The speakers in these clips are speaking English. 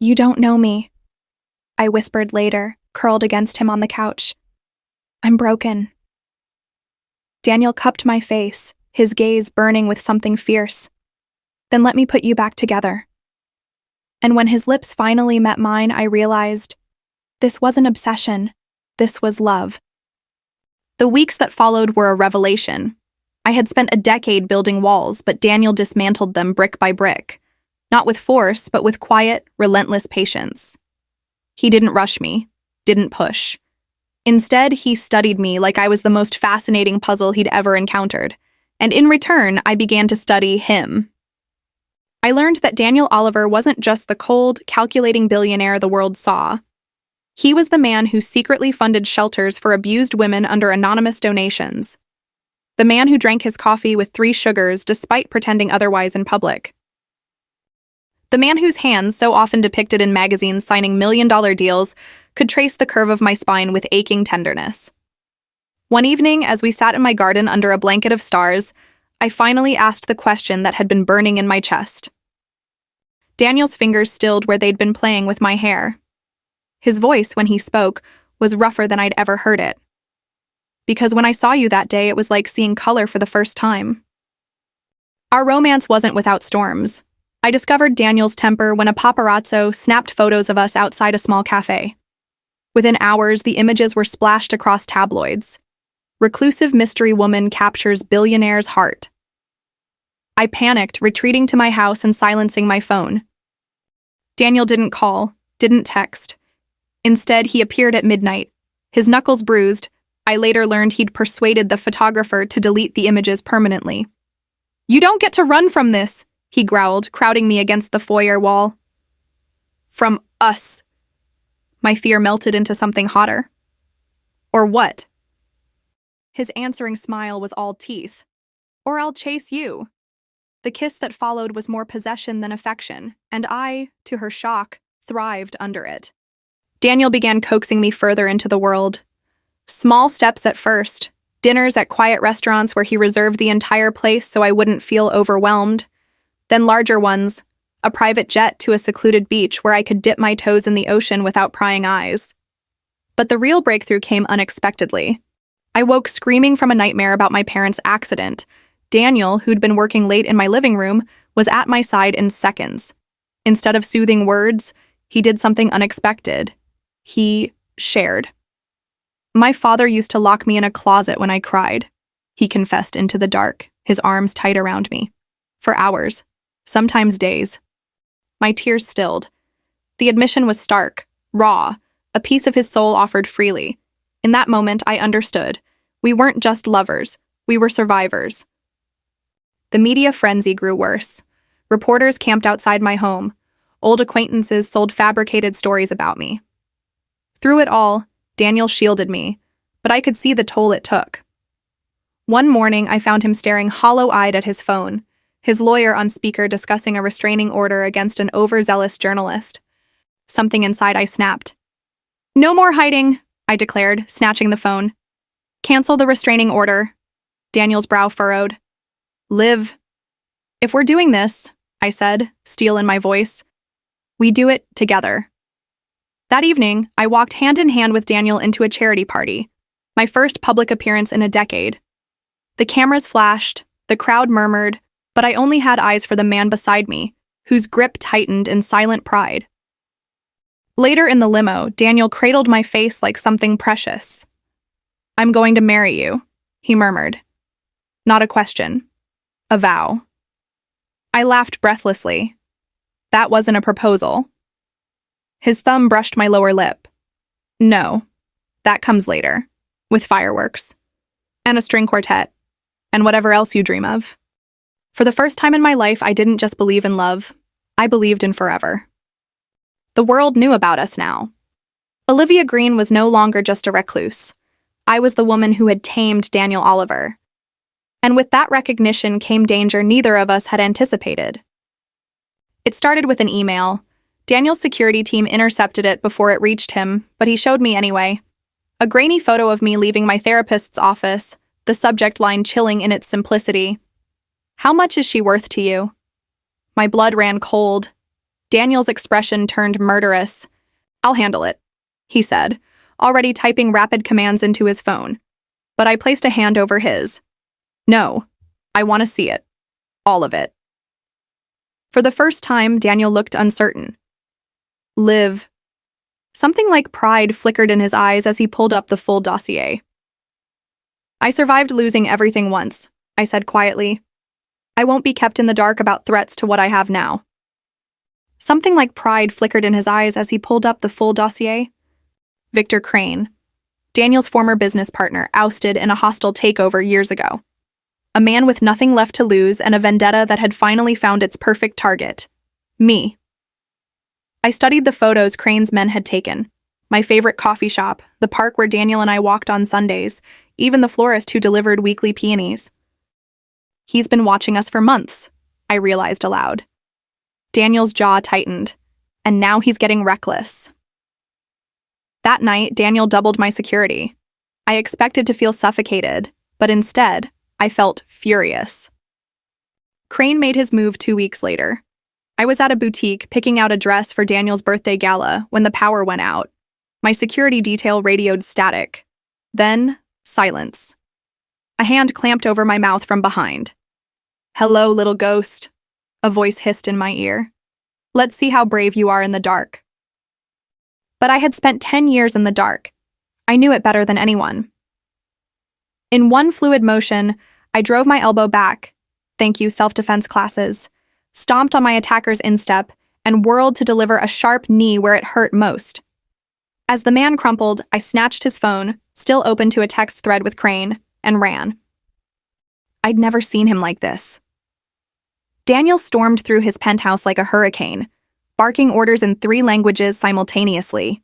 You don't know me, I whispered later, curled against him on the couch. I'm broken. Daniel cupped my face, his gaze burning with something fierce. Then let me put you back together. And when his lips finally met mine, I realized this wasn't obsession. This was love. The weeks that followed were a revelation. I had spent a decade building walls, but Daniel dismantled them brick by brick. Not with force, but with quiet, relentless patience. He didn't rush me, didn't push. Instead, he studied me like I was the most fascinating puzzle he'd ever encountered. And in return, I began to study him. I learned that Daniel Oliver wasn't just the cold, calculating billionaire the world saw. He was the man who secretly funded shelters for abused women under anonymous donations. The man who drank his coffee with 3 sugars despite pretending otherwise in public. The man whose hands, so often depicted in magazines signing million-dollar deals, could trace the curve of my spine with aching tenderness. One evening, as we sat in my garden under a blanket of stars, I finally asked the question that had been burning in my chest. Daniel's fingers stilled where they'd been playing with my hair. His voice, when he spoke, was rougher than I'd ever heard it. Because when I saw you that day, it was like seeing color for the first time. Our romance wasn't without storms. I discovered Daniel's temper when a paparazzo snapped photos of us outside a small cafe. Within hours, the images were splashed across tabloids. Reclusive mystery woman captures billionaire's heart. I panicked, retreating to my house and silencing my phone. Daniel didn't call, didn't text. Instead, he appeared at midnight. His knuckles bruised. I later learned he'd persuaded the photographer to delete the images permanently. You don't get to run from this, he growled, crowding me against the foyer wall. From us. My fear melted into something hotter. Or what? His answering smile was all teeth. Or I'll chase you. The kiss that followed was more possession than affection, and I, to her shock, thrived under it. Daniel began coaxing me further into the world. Small steps at first, dinners at quiet restaurants where he reserved the entire place so I wouldn't feel overwhelmed. Then larger ones, a private jet to a secluded beach where I could dip my toes in the ocean without prying eyes. But the real breakthrough came unexpectedly. I woke screaming from a nightmare about my parents' accident. Daniel, who'd been working late in my living room, was at my side in seconds. Instead of soothing words, he did something unexpected. He shared. My father used to lock me in a closet when I cried, he confessed into the dark, his arms tight around me. For hours, sometimes days. My tears stilled. The admission was stark, raw, a piece of his soul offered freely. In that moment, I understood. We weren't just lovers, we were survivors. The media frenzy grew worse. Reporters camped outside my home. Old acquaintances sold fabricated stories about me. Through it all, Daniel shielded me, but I could see the toll it took. One morning, I found him staring hollow-eyed at his phone, his lawyer on speaker discussing a restraining order against an overzealous journalist. Something inside I snapped. No more hiding, I declared, snatching the phone. Cancel the restraining order. Daniel's brow furrowed. Live. If we're doing this, I said, steel in my voice, we do it together. That evening, I walked hand in hand with Daniel into a charity party, my first public appearance in a decade. The cameras flashed, the crowd murmured, but I only had eyes for the man beside me, whose grip tightened in silent pride. Later in the limo, Daniel cradled my face like something precious. I'm going to marry you, he murmured. Not a question. A vow. I laughed breathlessly. That wasn't a proposal. His thumb brushed my lower lip. No, that comes later, with fireworks, and a string quartet, and whatever else you dream of. For the first time in my life, I didn't just believe in love, I believed in forever. The world knew about us now. Olivia Green was no longer just a recluse. I was the woman who had tamed Daniel Oliver. And with that recognition came danger neither of us had anticipated. It started with an email. Daniel's security team intercepted it before it reached him, but he showed me anyway. A grainy photo of me leaving my therapist's office, the subject line chilling in its simplicity. How much is she worth to you? My blood ran cold. Daniel's expression turned murderous. "I'll handle it," he said, already typing rapid commands into his phone. But I placed a hand over his. "No, I want to see it. All of it." For the first time, Daniel looked uncertain. "Liv." Something like pride flickered in his eyes as he pulled up the full dossier. "I survived losing everything once," I said quietly. "I won't be kept in the dark about threats to what I have now." Something like pride flickered in his eyes as he pulled up the full dossier. Victor Crane, Daniel's former business partner, ousted in a hostile takeover years ago. A man with nothing left to lose and a vendetta that had finally found its perfect target. Me. I studied the photos Crane's men had taken. My favorite coffee shop, the park where Daniel and I walked on Sundays, even the florist who delivered weekly peonies. He's been watching us for months, I realized aloud. Daniel's jaw tightened, and now he's getting reckless. That night, Daniel doubled my security. I expected to feel suffocated, but instead, I felt furious. Crane made his move 2 weeks later. I was at a boutique picking out a dress for Daniel's birthday gala when the power went out. My security detail radioed static. Then, silence. A hand clamped over my mouth from behind. "Hello, little ghost," a voice hissed in my ear. "Let's see how brave you are in the dark." But I had spent 10 years in the dark. I knew it better than anyone. In one fluid motion, I drove my elbow back, thank you self-defense classes, stomped on my attacker's instep, and whirled to deliver a sharp knee where it hurt most. As the man crumpled, I snatched his phone, still open to a text thread with Crane, and ran. I'd never seen him like this. Daniel stormed through his penthouse like a hurricane, barking orders in 3 languages simultaneously.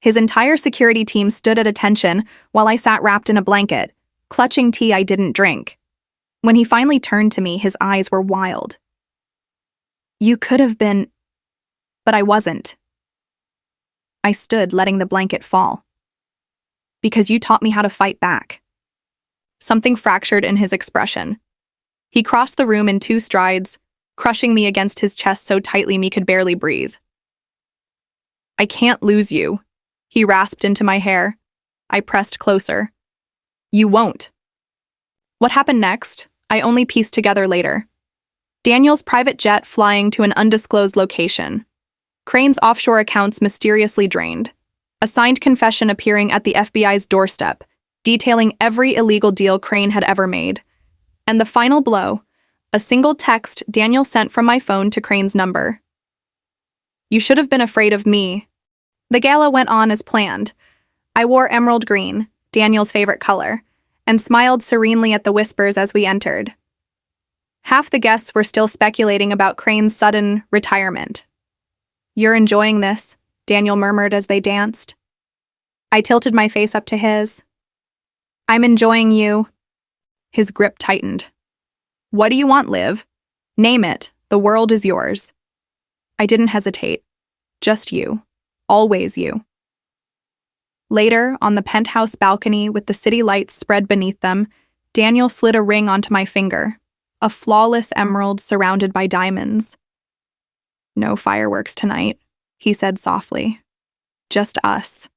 His entire security team stood at attention while I sat wrapped in a blanket, clutching tea I didn't drink. When he finally turned to me, his eyes were wild. "You could have been..." But I wasn't. I stood, letting the blanket fall. "Because you taught me how to fight back." Something fractured in his expression. He crossed the room in 2 strides, crushing me against his chest so tightly me could barely breathe. "I can't lose you," he rasped into my hair. I pressed closer. "You won't." What happened next, I only pieced together later. Daniel's private jet flying to an undisclosed location. Crane's offshore accounts mysteriously drained. A signed confession appearing at the FBI's doorstep, detailing every illegal deal Crane had ever made. And the final blow, a single text Daniel sent from my phone to Crane's number. "You should have been afraid of me." The gala went on as planned. I wore emerald green, Daniel's favorite color, and smiled serenely at the whispers as we entered. Half the guests were still speculating about Crane's sudden retirement. "You're enjoying this," Daniel murmured as they danced. I tilted my face up to his. "I'm enjoying you." His grip tightened. "What do you want, Liv? Name it. The world is yours." I didn't hesitate. "Just you. Always you." Later, on the penthouse balcony with the city lights spread beneath them, Daniel slid a ring onto my finger, a flawless emerald surrounded by diamonds. "No fireworks tonight," he said softly. "Just us."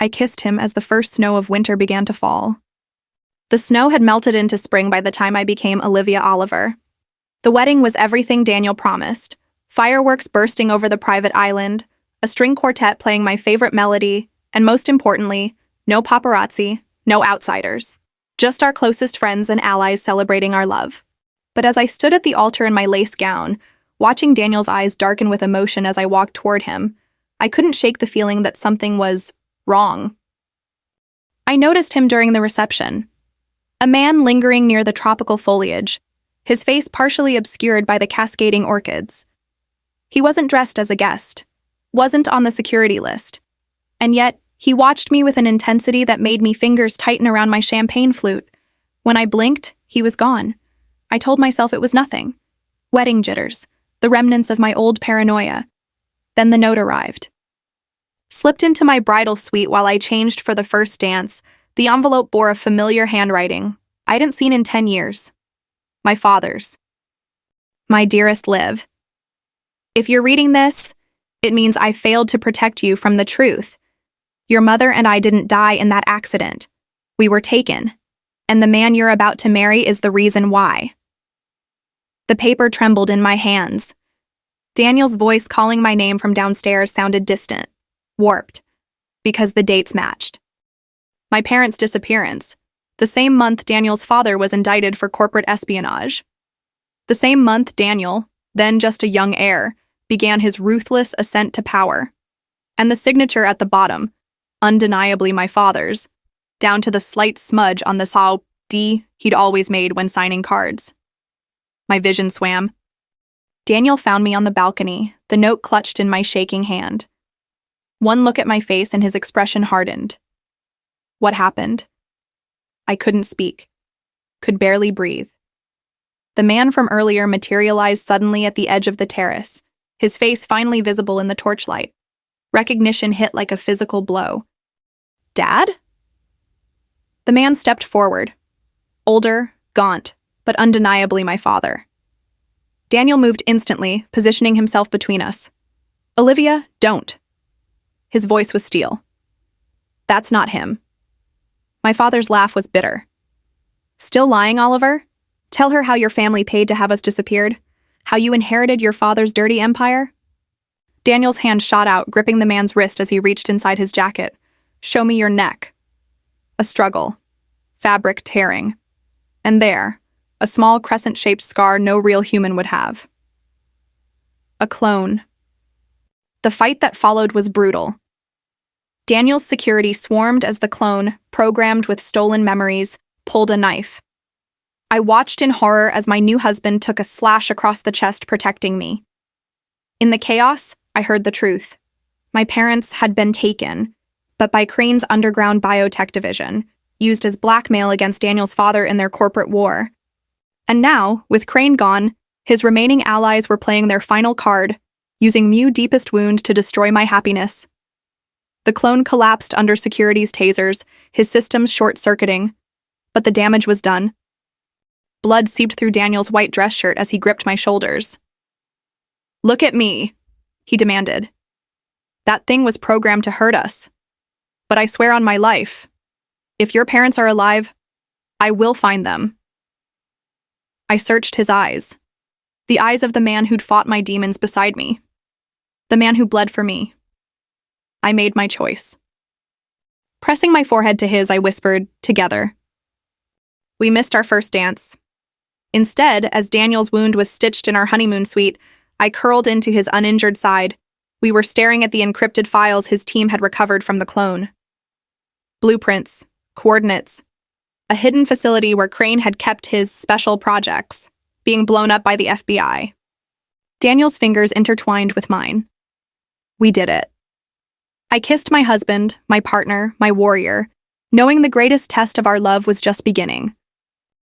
I kissed him as the first snow of winter began to fall. The snow had melted into spring by the time I became Olivia Oliver. The wedding was everything Daniel promised. Fireworks bursting over the private island, a string quartet playing my favorite melody, and most importantly, no paparazzi, no outsiders. Just our closest friends and allies celebrating our love. But as I stood at the altar in my lace gown, watching Daniel's eyes darken with emotion as I walked toward him, I couldn't shake the feeling that something was wrong. I noticed him during the reception. A man lingering near the tropical foliage, his face partially obscured by the cascading orchids. He wasn't dressed as a guest, wasn't on the security list, and yet he watched me with an intensity that made me fingers tighten around my champagne flute. When I blinked, he was gone. I told myself it was nothing. Wedding jitters, the remnants of my old paranoia. Then the note arrived. Slipped into my bridal suite while I changed for the first dance, the envelope bore a familiar handwriting I hadn't seen in 10 years. My father's. "My dearest Liv." If you're reading this, it means I failed to protect you from the truth. Your mother and I didn't die in that accident. We were taken, and the man you're about to marry is the reason why. The paper trembled in my hands. Daniel's voice calling my name from downstairs sounded distant, warped, because the dates matched. My parents' disappearance, the same month Daniel's father was indicted for corporate espionage. The same month Daniel, then just a young heir, began his ruthless ascent to power. And the signature at the bottom, undeniably my father's, down to the slight smudge on the Sao D he'd always made when signing cards. My vision swam. Daniel found me on the balcony, the note clutched in my shaking hand. One look at my face and his expression hardened. What happened? I couldn't speak, could barely breathe. The man from earlier materialized suddenly at the edge of the terrace, his face finally visible in the torchlight. Recognition hit like a physical blow. Dad? The man stepped forward. Older, gaunt, but undeniably my father. Daniel moved instantly, positioning himself between us. Olivia, don't. His voice was steel. That's not him. My father's laugh was bitter. Still lying, Oliver? Tell her how your family paid to have us disappeared? How you inherited your father's dirty empire? Daniel's hand shot out, gripping the man's wrist as he reached inside his jacket. Show me your neck. A struggle. Fabric tearing. And there, a small crescent-shaped scar no real human would have. A clone. The fight that followed was brutal. Daniel's security swarmed as the clone, programmed with stolen memories, pulled a knife. I watched in horror as my new husband took a slash across the chest, protecting me. In the chaos, I heard the truth. My parents had been taken, but by Crane's underground biotech division, used as blackmail against Daniel's father in their corporate war. And now, with Crane gone, his remaining allies were playing their final card, using Mew deepest wound to destroy my happiness. The clone collapsed under security's tasers, his systems short-circuiting, but the damage was done. Blood seeped through Daniel's white dress shirt as he gripped my shoulders. Look at me, he demanded. That thing was programmed to hurt us. But I swear on my life, if your parents are alive, I will find them. I searched his eyes. The eyes of the man who'd fought my demons beside me. The man who bled for me. I made my choice. Pressing my forehead to his, I whispered, together. We missed our first dance. Instead, as Daniel's wound was stitched in our honeymoon suite, I curled into his uninjured side. We were staring at the encrypted files his team had recovered from the clone. Blueprints, coordinates, a hidden facility where Crane had kept his special projects, being blown up by the FBI. Daniel's fingers intertwined with mine. We did it. I kissed my husband, my partner, my warrior, knowing the greatest test of our love was just beginning.